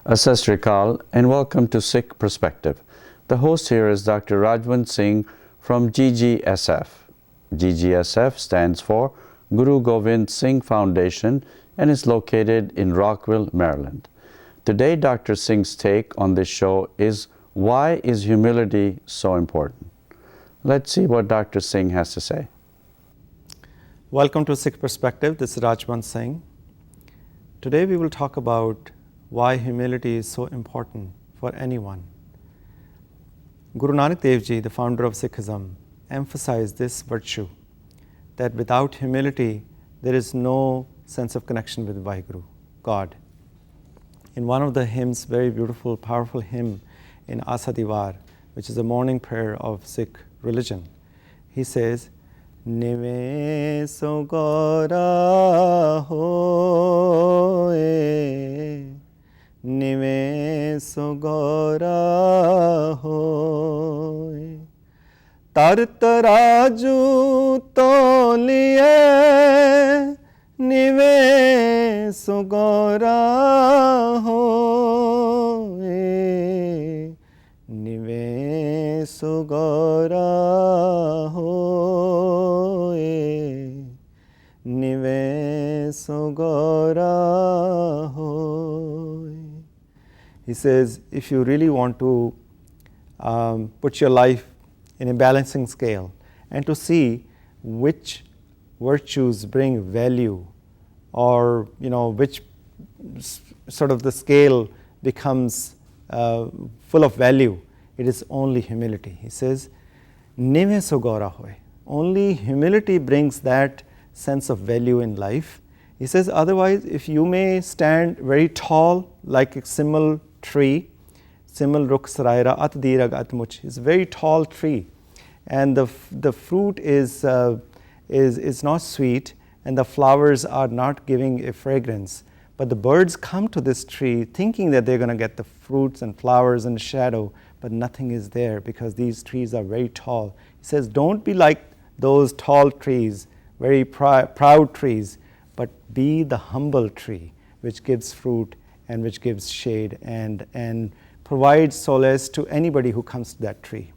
Asa Dee Vaar, and welcome to Sikh Perspective. The host here is Dr. Rajwant Singh from GGSF. GGSF stands for Guru Govind Singh Foundation and is located in Rockville, Maryland. Today, Dr. Singh's take on this show is why is humility so important? Let's see what Dr. Singh has to say. Welcome to Sikh Perspective. This is Rajwant Singh. Today we will talk about why humility is so important for anyone. Guru Nanak Dev Ji, the founder of Sikhism, emphasized this virtue, that without humility there is no sense of connection with Vaheguru, God. In one of the hymns, very beautiful, powerful hymn in Asa Dee Vaar, which is a morning prayer of Sikh religion, he says, Nive so gora hoye, Nive so gora hoye, tar taraju to liye, Nive so gora hoye, Nive so gora hoye, Nive so gora hoye. He says, if you really want to put your life in a balancing scale and to see which virtues bring value, or which sort of the scale becomes full of value, it is only humility. He says, Nive so gora hoye. Only humility brings that sense of value in life. He says, otherwise, if you may stand very tall like a simmal tree, simmal rukh saraira at dirag at much, is a very tall tree, and the fruit is not sweet, and the flowers are not giving a fragrance. But the birds come to this tree thinking that they're going to get the fruits and flowers and shadow, but nothing is there because these trees are very tall. He says, don't be like those tall trees, very proud trees, but be the humble tree which gives fruit and which gives shade and provides solace to anybody who comes to that tree.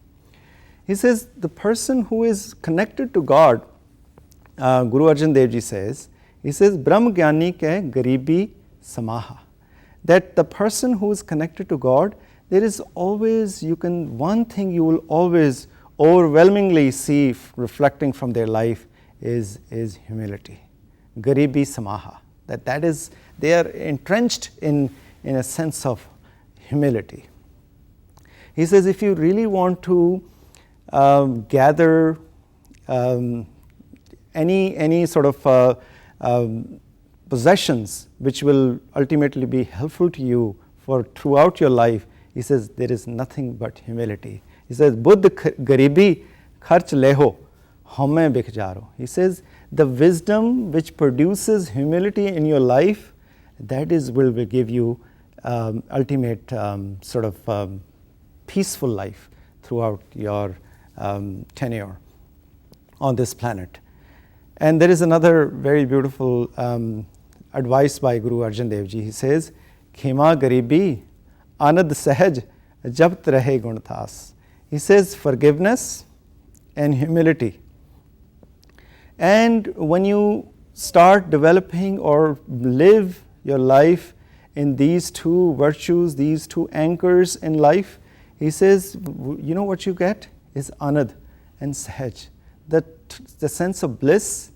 He says, the person who is connected to God, Guru Arjan Dev Ji says, he says, Brahm Gyani ke garibi samaha. That the person who is connected to God, there is always, one thing you will always overwhelmingly see reflecting from their life is humility. Garibi samaha. That is, they are entrenched in a sense of humility. He says, if you really want to gather any sort of possessions which will ultimately be helpful to you for throughout your life, he says there is nothing but humility. He says, Buddh garibi kharch leho, hame bikhjaro. He says, the wisdom which produces humility in your life, that is will give you ultimate sort of peaceful life throughout your tenure on this planet. And there is another very beautiful advice by Guru Arjan Dev Ji. He says, Khema garibi anad sahaj jabt rahe gun thas. He says, forgiveness and humility. And when you start developing or live your life in these two virtues, these two anchors in life, he says, you know what you get is anad and sahaj. The sense of bliss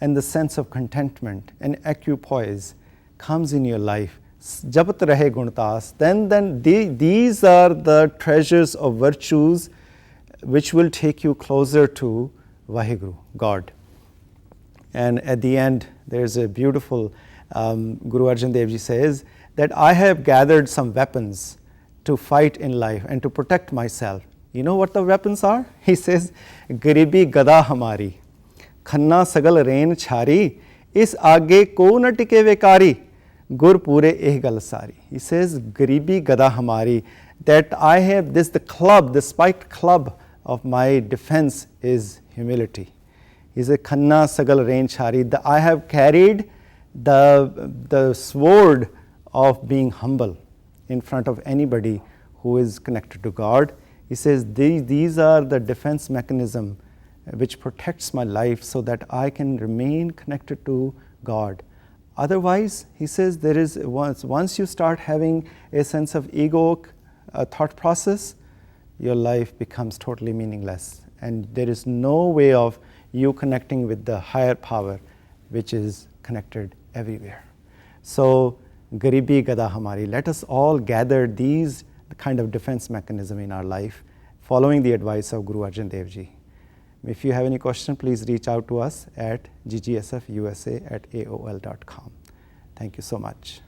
and the sense of contentment and equipoise comes in your life. Jabat rahe guntas. Then these are the treasures of virtues which will take you closer to Vaheguru, God. And at the end, there's a beautiful, Guru Arjan Dev Ji says, that I have gathered some weapons to fight in life and to protect myself. You know what the weapons are? He says, Garibi gada hamari, khanna sagal rain chhari, is aage ko na tike vekari, gur pure eh gal sari. He says, Garibi gada hamari, that I have the club, the spiked club of my defense is humility. He says, Khanna sagal rain chhari, I have carried the sword of being humble. in front of anybody who is connected to God. He says these are the defense mechanism which protects my life so that I can remain connected to God. Otherwise, he says, there is once you start having a sense of egoic thought process, your life becomes totally meaningless, and there is no way of you connecting with the higher power which is connected everywhere. So Garibi Gada Hamari, let us all gather these kind of defense mechanism in our life, following the advice of Guru Arjan Dev Ji. If you have any question, please reach out to us at ggsfusa@aol.com. Thank you so much.